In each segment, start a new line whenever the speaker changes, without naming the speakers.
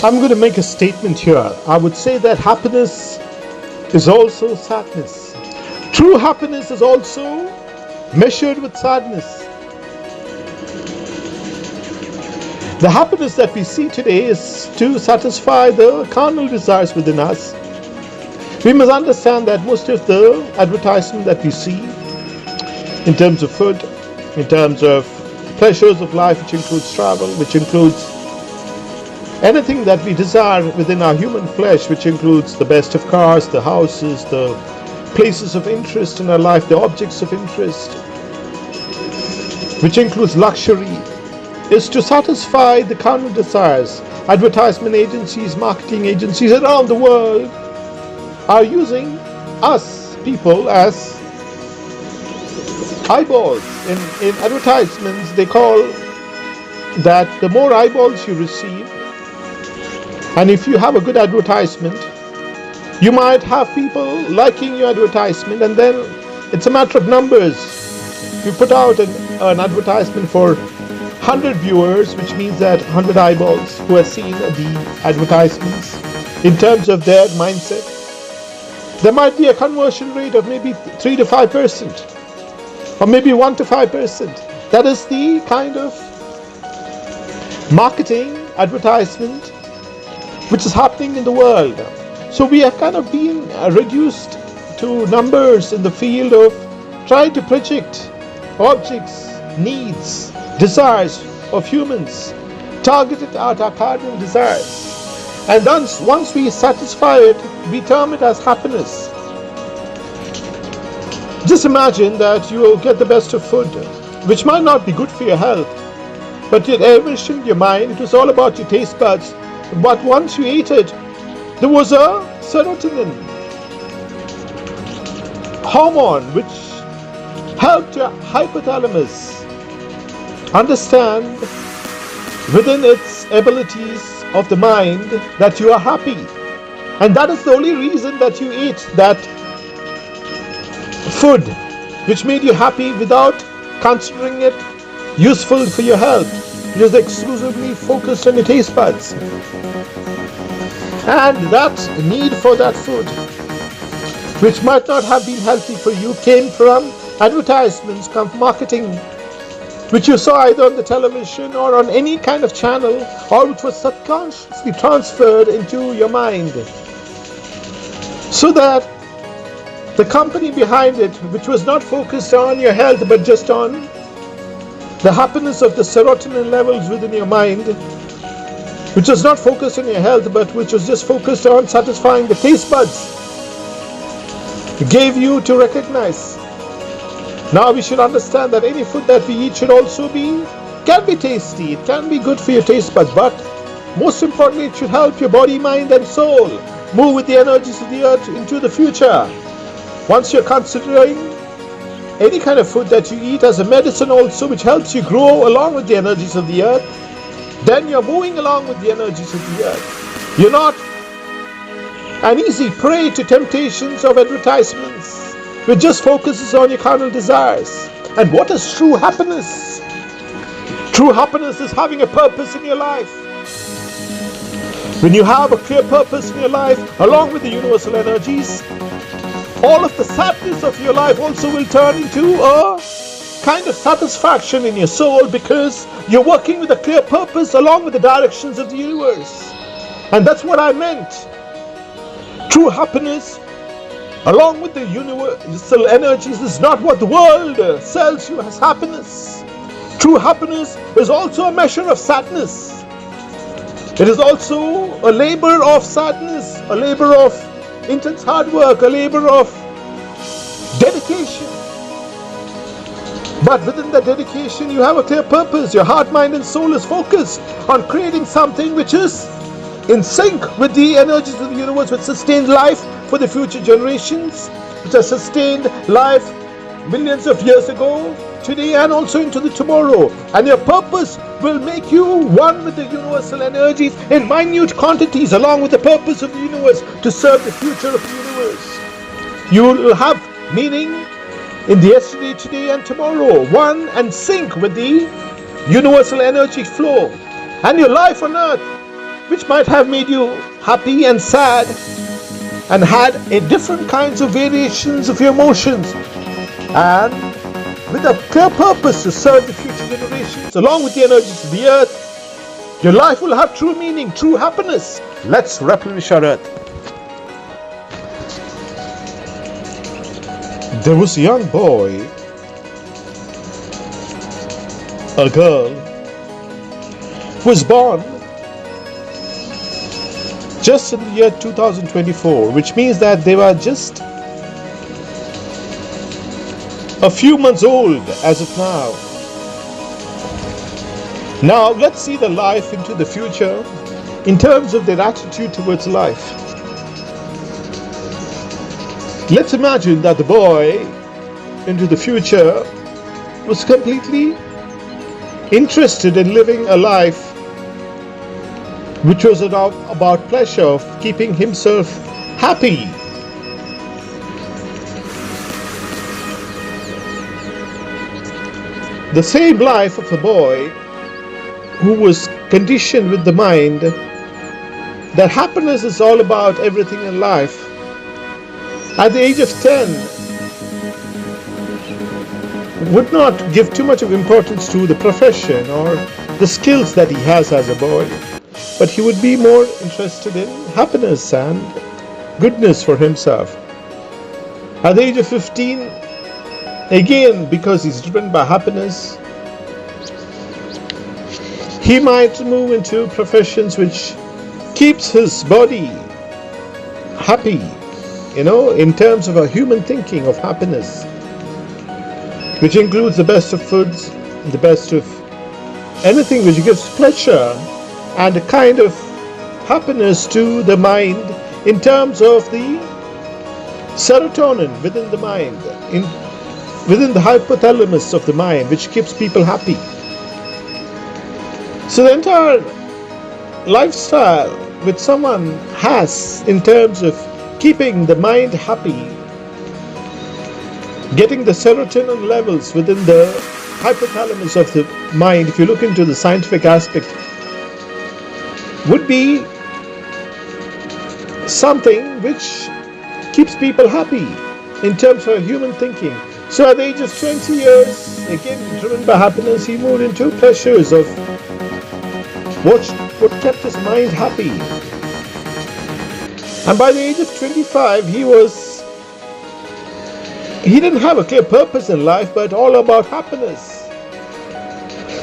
I'm going to make a statement here. I would say that happiness is also sadness. True happiness is also measured with sadness. The happiness that we see today is to satisfy the carnal desires within us. We must understand that most of the advertisement that we see in terms of food, in terms of pleasures of life, which includes travel, which includes anything that we desire within our human flesh, which includes the best of cars, the houses, the places of interest in our life, the objects of interest, which includes luxury, is to satisfy the carnal desires. Advertisement agencies, marketing agencies around the world are using us people as eyeballs. In advertisements, they call that the more eyeballs you receive, and if you have a good advertisement, you might have people liking your advertisement, and then it's a matter of numbers. You put out an advertisement for 100 viewers, which means that 100 eyeballs who have seen the advertisements. In terms of their mindset, there might be a conversion rate of maybe 3 to 5%, or maybe 1 to 5%. That is the kind of marketing advertisement which is happening in the world. So we have kind of been reduced to numbers in the field of trying to project objects, needs, desires of humans, targeted at our carnal desires. And once we satisfy it, we term it as happiness. Just imagine that you will get the best of food, which might not be good for your health, but you envisioned your mind, it was all about your taste buds. But once you ate it, there was a serotonin hormone which helped your hypothalamus understand within its abilities of the mind that you are happy. And that is the only reason that you ate that food which made you happy without considering it useful for your health. It is exclusively focused on your taste buds. And that need for that food, which might not have been healthy for you, came from advertisements, from marketing, which you saw either on the television or on any kind of channel, or which was subconsciously transferred into your mind. So that the company behind it, which was not focused on your health but just on the happiness of the serotonin levels within your mind, which was not focused on your health but which was just focused on satisfying the taste buds, gave you to recognize. Now we should understand that any food that we eat should also can be tasty, it can be good for your taste buds, but most importantly it should help your body, mind and soul move with the energies of the earth into the future. Once you're considering any kind of food that you eat as a medicine also, which helps you grow along with the energies of the earth, then you're moving along with the energies of the earth. You're not an easy prey to temptations of advertisements, which just focuses on your carnal desires. And what is true happiness? True happiness is having a purpose in your life. When you have a clear purpose in your life, along with the universal energies, all of the sadness of your life also will turn into a kind of satisfaction in your soul, because you're working with a clear purpose along with the directions of the universe. And that's what I meant. True happiness, along with the universal energies, is not what the world sells you as happiness. True happiness is also a measure of sadness. It is also a labor of sadness, a labor of intense hard work, a labor of dedication. But within that dedication, you have a clear purpose. Your heart, mind and soul is focused on creating something which is in sync with the energies of the universe, which sustained life for the future generations, which has sustained life millions of years ago, today and also into the tomorrow. And your purpose will make you one with the universal energies in minute quantities, along with the purpose of the universe to serve the future of the universe. You will have meaning in the yesterday, today and tomorrow, one and sync with the universal energy flow. And your life on earth which might have made you happy and sad and had a different kinds of variations of your emotions, and with a clear purpose to serve the future generations along with the energies of the earth, your life will have true meaning, true happiness. Let's replenish our earth. There was a young boy, a girl, who was born just in the year 2024, which means that they were just a few months old as of now. Now let's see the life into the future in terms of their attitude towards life. Let's imagine that the boy into the future was completely interested in living a life which was about pleasure, of keeping himself happy. The same life of a boy who was conditioned with the mind that happiness is all about everything in life. At the age of 10, would not give too much of importance to the profession or the skills that he has as a boy, but he would be more interested in happiness and goodness for himself. At the age of 15, again, because he's driven by happiness, he might move into professions which keeps his body happy, in terms of a human thinking of happiness, which includes the best of foods, the best of anything which gives pleasure and a kind of happiness to the mind in terms of the serotonin within the mind, within the hypothalamus of the mind, which keeps people happy. So the entire lifestyle which someone has in terms of keeping the mind happy, getting the serotonin levels within the hypothalamus of the mind, if you look into the scientific aspect, would be something which keeps people happy in terms of human thinking. So at the age of 20 years, again driven by happiness, he moved into pleasures of what kept his mind happy. And by the age of 25, he didn't have a clear purpose in life, but all about happiness.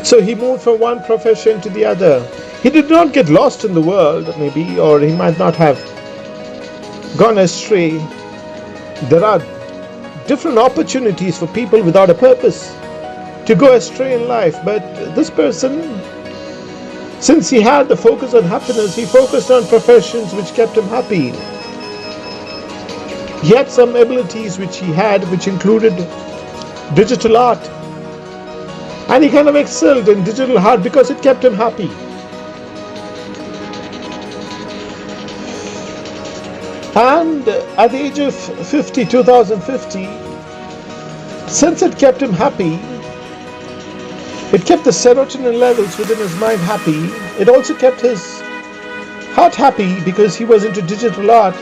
So he moved from one profession to the other. He did not get lost in the world, maybe, or he might not have gone astray. There are different opportunities for people without a purpose to go astray in life, but this person, since he had the focus on happiness, he focused on professions which kept him happy. He had some abilities which he had, which included digital art, and he kind of excelled in digital art because it kept him happy. And at the age of 2050, since it kept him happy, it kept the serotonin levels within his mind happy. It also kept his heart happy because he was into digital art.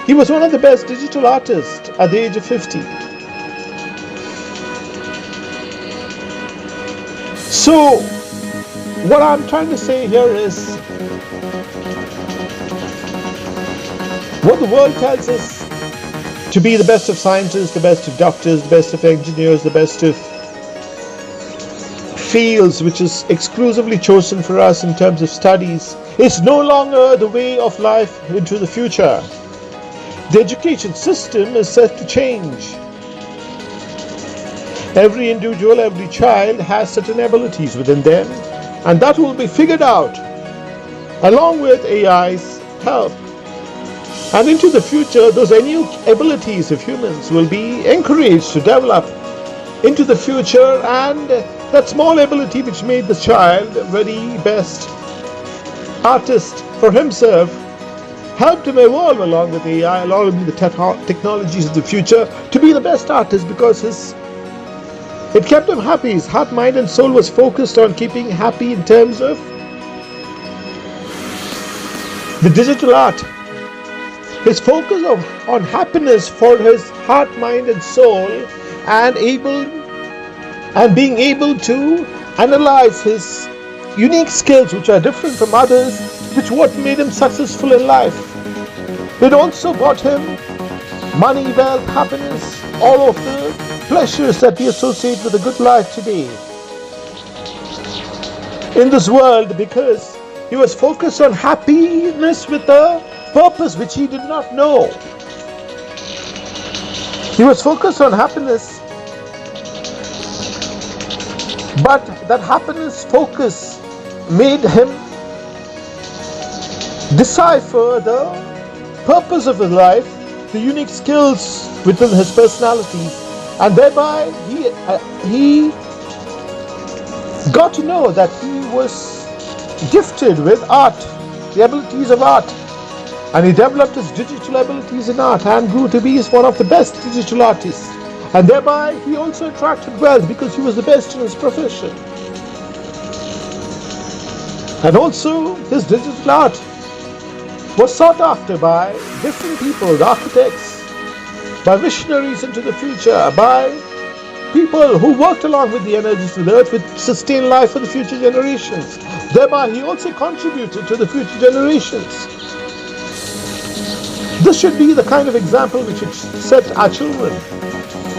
He was one of the best digital artists at the age of 50. So, what I'm trying to say here is, what the world tells us to be the best of scientists, the best of doctors, the best of engineers, the best of fields which is exclusively chosen for us in terms of studies, is no longer the way of life into the future. The education system is set to change. Every individual, every child has certain abilities within them, and that will be figured out along with AI's help. And into the future, those unique abilities of humans will be encouraged to develop into the future, and that small ability which made the child very best artist for himself helped him evolve along with AI, along with the technologies of the future, to be the best artist because it kept him happy. His heart, mind and soul was focused on keeping happy in terms of the digital art. His focus on happiness for his heart, mind and soul, and being able to analyze his unique skills which are different from others, which what made him successful in life. It also brought him money, wealth, happiness, all of the pleasures that we associate with a good life today in this world, because he was focused on happiness with a purpose which he did not know. He was focused on happiness, but that happiness focus made him decipher the purpose of his life, the unique skills within his personality, and thereby he got to know that he was gifted with art, the abilities of art, and he developed his digital abilities in art and grew to be one of the best digital artists, and thereby he also attracted wealth because he was the best in his profession. And also his digital art was sought after by different people, architects, by missionaries into the future, by people who worked along with the energies of the earth to sustain life for the future generations. Thereby he also contributed to the future generations. This should be the kind of example we should set our children.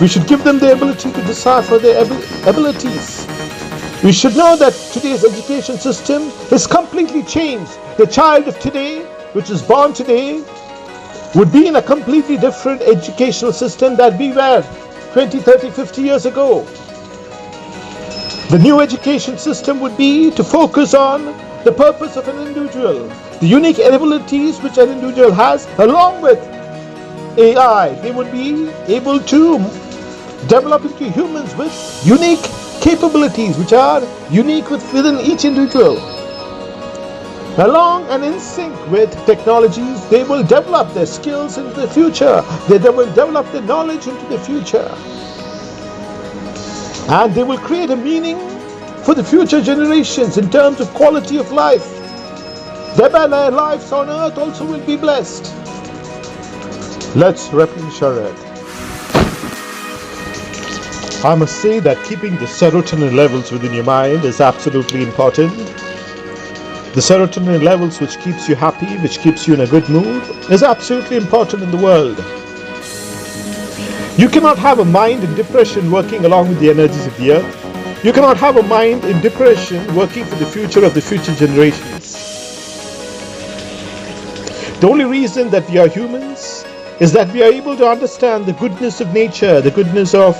We should give them the ability to decipher their abilities. We should know that today's education system is completely changed. The child of today, which is born today, would be in a completely different educational system that we were 20, 30, 50 years ago. The new education system would be to focus on the purpose of an individual, the unique abilities which an individual has, along with AI. They would be able to develop into humans with unique capabilities which are unique within each individual. Along and in sync with technologies, they will develop their skills into the future. They will develop their knowledge into the future. And they will create a meaning for the future generations in terms of quality of life. Thereby their lives on earth also will be blessed. Let's replenish our earth. I must say that keeping the serotonin levels within your mind is absolutely important. The serotonin levels which keeps you happy, which keeps you in a good mood, is absolutely important in the world. You cannot have a mind in depression working along with the energies of the earth. You cannot have a mind in depression working for the future of the future generations. The only reason that we are humans is that we are able to understand the goodness of nature, the goodness of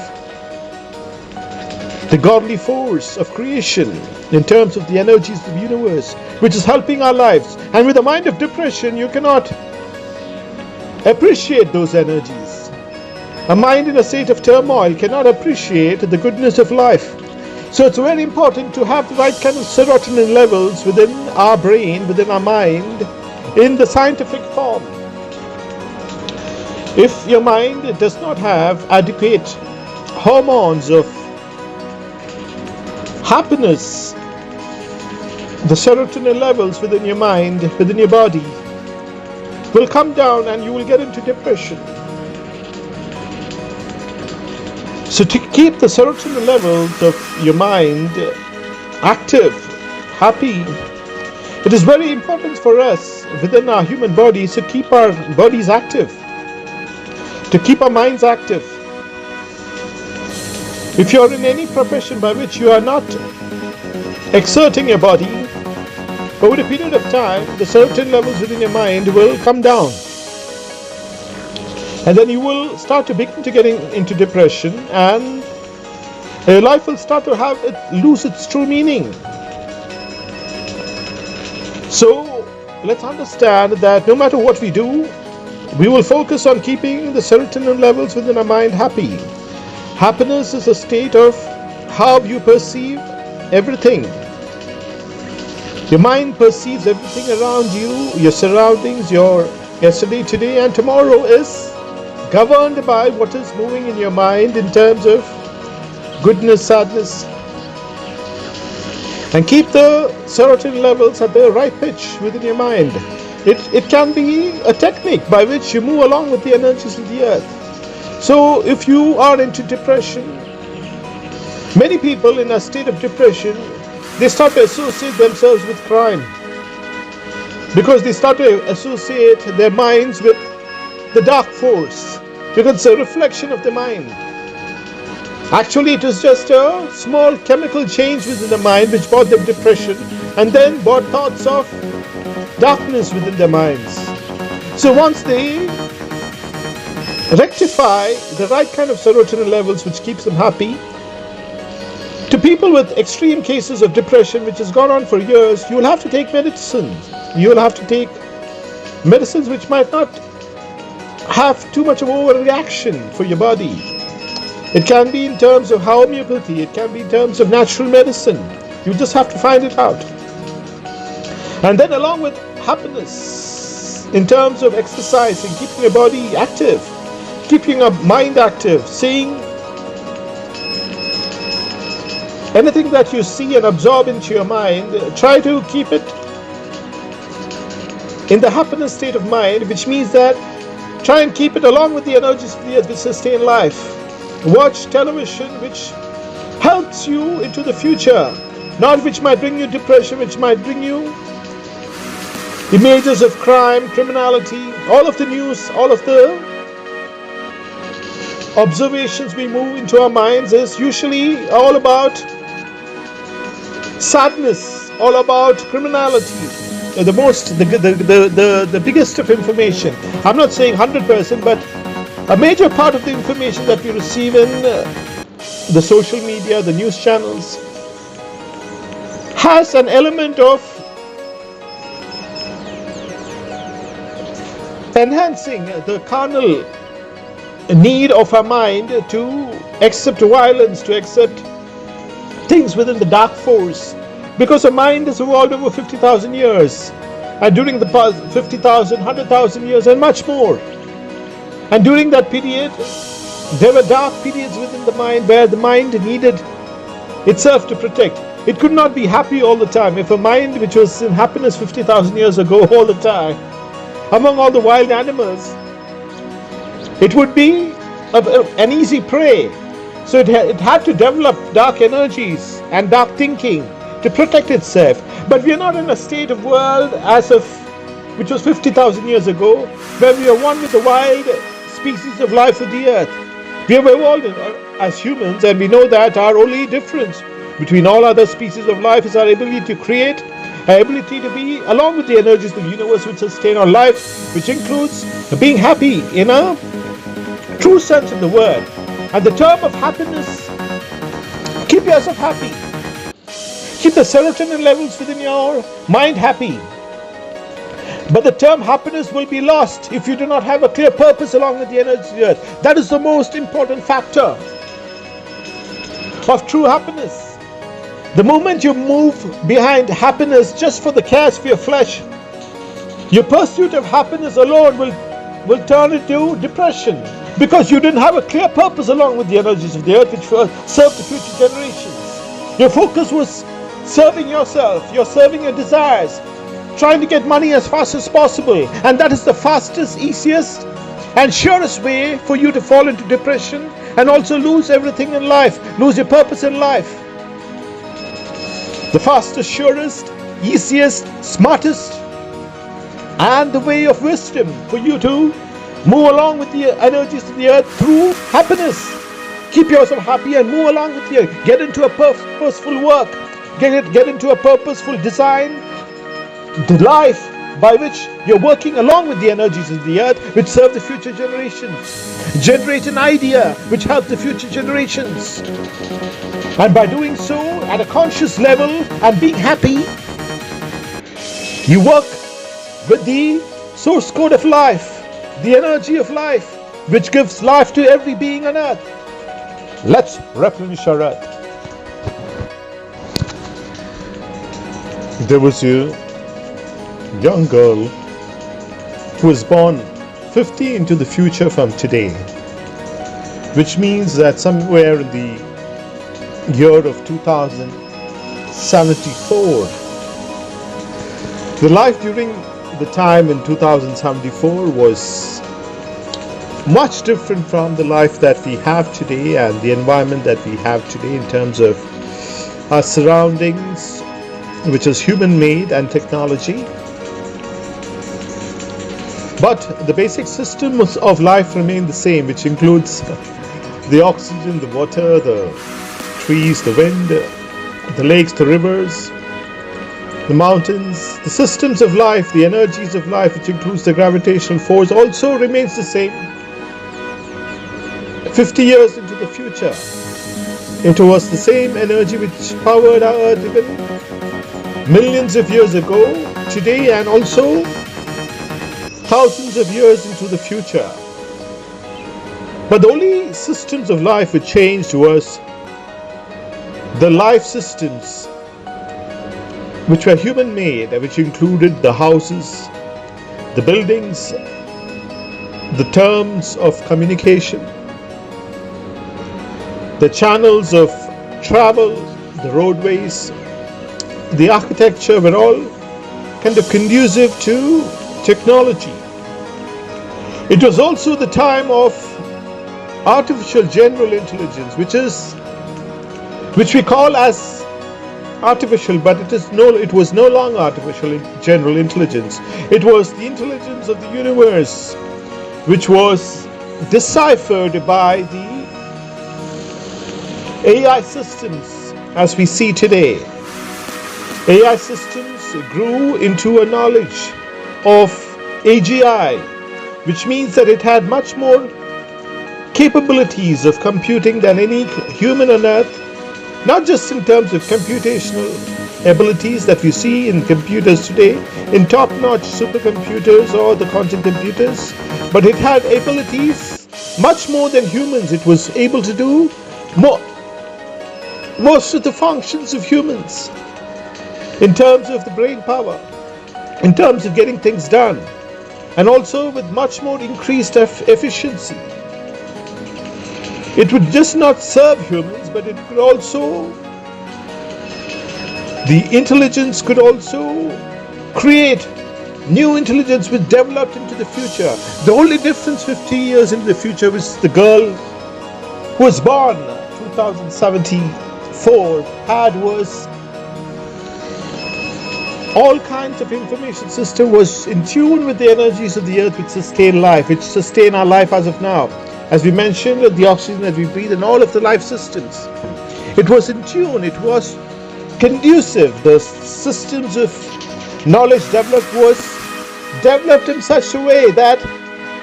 the godly force of creation in terms of the energies of the universe, which is helping our lives. And with a mind of depression, you cannot appreciate those energies. A mind in a state of turmoil cannot appreciate the goodness of life. So it's very important to have the right kind of serotonin levels within our brain, within our mind, in the scientific form. If your mind does not have adequate hormones of happiness, the serotonin levels within your mind, within your body, will come down and you will get into depression. So to keep the serotonin levels of your mind active, happy, it is very important for us within our human bodies to keep our bodies active, to keep our minds active. If you are in any profession by which you are not exerting your body, over a period of time, the serotonin levels within your mind will come down. And then you will start to begin to get into depression, and your life will start to lose its true meaning. So let's understand that no matter what we do, we will focus on keeping the serotonin levels within our mind happy. Happiness is a state of how you perceive everything. Your mind perceives everything around you, your surroundings, your yesterday, today, and tomorrow is governed by what is moving in your mind in terms of goodness, sadness. And keep the serotonin levels at the right pitch within your mind. It can be a technique by which you move along with the energies of the earth. So if you are into depression, many people in a state of depression, they start to associate themselves with crime, because they start to associate their minds with the dark force, because it's a reflection of the mind. Actually, it is just a small chemical change within the mind which brought them depression, and then brought thoughts of darkness within their minds. So once they rectify the right kind of serotonin levels which keeps them happy, to people with extreme cases of depression which has gone on for years, you will have to take medicine. You will have to take medicines which might not have too much of overreaction for your body. It can be in terms of homeopathy, it can be in terms of natural medicine. You just have to find it out. And then along with happiness, in terms of exercising, keeping your body active, keeping your mind active, seeing anything that you see and absorb into your mind, try to keep it in the happiness state of mind, which means that try and keep it along with the energies of the earth which sustain life. Watch television which helps you into the future, not which might bring you depression, which might bring you images of crime, criminality. All of the news, all of the observations we move into our minds is usually all about sadness, all about criminality. The biggest of information. I'm not saying 100%, but a major part of the information that we receive in the social media, the news channels, has an element of enhancing the carnal need of our mind to accept violence, to accept things within the dark force, because our mind has evolved over 50,000 years, and during the past 50,000, 100,000 years and much more. And during that period, there were dark periods within the mind where the mind needed itself to protect. It could not be happy all the time. If a mind which was in happiness 50,000 years ago all the time, among all the wild animals, it would be an easy prey. So it had to develop dark energies and dark thinking to protect itself. But we are not in a state of world as of which was 50,000 years ago, where we are one with the wild species of life of the earth. We have evolved as humans, and we know that our only difference between all other species of life is our ability to create, our ability to be along with the energies of the universe which sustain our life, which includes being happy in a true sense of the word. And the term of happiness, keep yourself happy. Keep the serotonin levels within your mind happy. But the term happiness will be lost if you do not have a clear purpose along with the energy of the earth. That is the most important factor of true happiness. The moment you move behind happiness just for the cares for your flesh, your pursuit of happiness alone will turn into depression, because you didn't have a clear purpose along with the energies of the earth which will serve the future generations. Your focus was serving yourself, you're serving your desires, trying to get money as fast as possible, and that is the fastest, easiest and surest way for you to fall into depression and also lose everything in life, lose your purpose in life. The fastest, surest, easiest, smartest and the way of wisdom for you to move along with the energies of the earth through happiness. Keep yourself happy and move along with the earth. Get into a purposeful work, get into a purposeful design, the life by which you're working along with the energies of the earth which serve the future generations. Generate an idea which helps the future generations. And by doing so at a conscious level and being happy, you work with the source code of life, the energy of life, which gives life to every being on earth. Let's replenish our earth. There was a young girl who was born 50 into the future from today, which means that somewhere in the year of 2074, the life during the time in 2074 was much different from the life that we have today and the environment that we have today in terms of our surroundings, which is human-made and technology. But the basic systems of life remain the same, which includes the oxygen, the water, the trees, the wind, the lakes, the rivers, the mountains. The systems of life, the energies of life, which includes the gravitational force, also remains the same. 50 years into the future, it was the same energy which powered our earth even millions of years ago, today, and also thousands of years into the future. But the only systems of life which changed was the life systems which were human-made, which included the houses, the buildings, the terms of communication, the channels of travel, the roadways, the architecture were all kind of conducive to technology. It was also the time of artificial general intelligence, which we call as artificial, but it was no longer artificial general intelligence. It was the intelligence of the universe, which was deciphered by the AI systems as we see today. AI systems grew into a knowledge of AGI, which means that it had much more capabilities of computing than any human on earth, not just in terms of computational abilities that we see in computers today, in top-notch supercomputers or the quantum computers, but it had abilities much more than humans. It was able to do most of the functions of humans in terms of the brain power, in terms of getting things done, and also with much more increased efficiency. It would just not serve humans, but it could also, the intelligence could also create new intelligence which developed into the future. The only difference 50 years into the future was the girl who was born 2074 was all kinds of information system was in tune with the energies of the earth which sustain life, which sustain our life as of now. As we mentioned, the oxygen that we breathe and all of the life systems. It was in tune, it was conducive. The systems of knowledge was developed in such a way that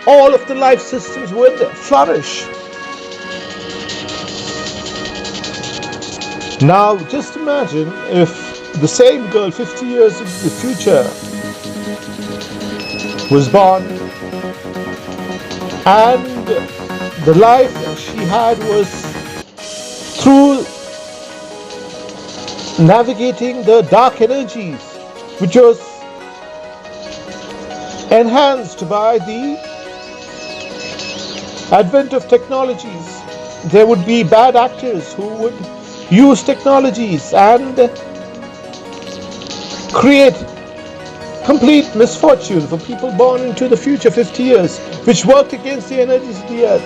all of the life systems would flourish. Now, just imagine if the same girl 50 years into the future was born and the life she had was through navigating the dark energies, which was enhanced by the advent of technologies. There would be bad actors who would use technologies and create complete misfortune for people born into the future 50 years, which worked against the energies of the earth.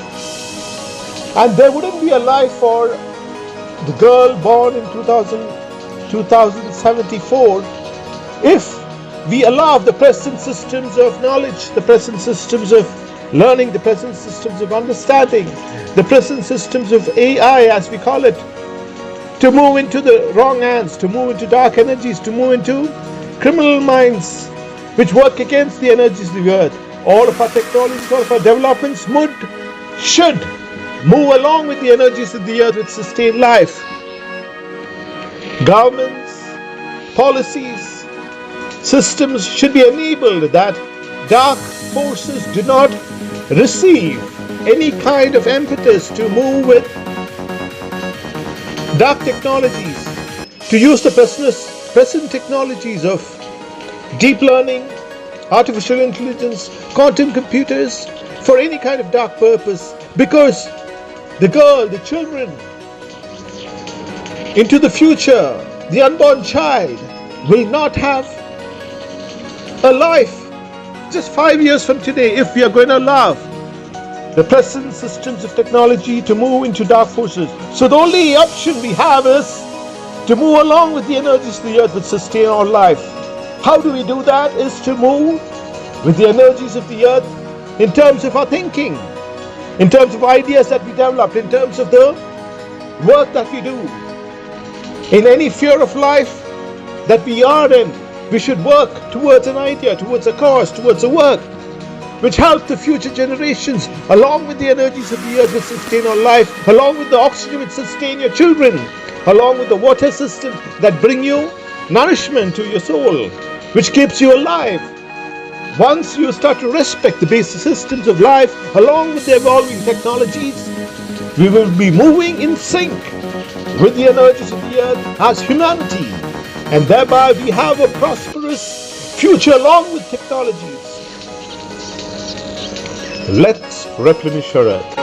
And there wouldn't be a life for the girl born in 2074 if we allow the present systems of knowledge, the present systems of learning, the present systems of understanding, the present systems of AI, as we call it, to move into the wrong hands, to move into dark energies, to move into criminal minds which work against the energies of the earth. All of our technologies, all of our developments should move along with the energies of the earth which sustain life. Governments, policies, systems should be enabled that dark forces do not receive any kind of impetus to move with dark technologies, to use the present technologies of deep learning, artificial intelligence, quantum computers for any kind of dark purpose, because the girl, the children into the future, the unborn child will not have a life just 5 years from today, if we are going to allow the present systems of technology to move into dark forces. So the only option we have is to move along with the energies of the earth which sustain our life. How do we do that? Is to move with the energies of the earth in terms of our thinking, in terms of ideas that we develop, in terms of the work that we do. In any sphere of life that we are in, we should work towards an idea, towards a cause, towards a work which help the future generations, along with the energies of the earth which sustain our life, along with the oxygen which sustain your children, along with the water system that bring you nourishment to your soul, which keeps you alive. Once you start to respect the basic systems of life, along with the evolving technologies, we will be moving in sync with the energies of the earth as humanity, and thereby we have a prosperous future along with technologies. Let's replenish our earth.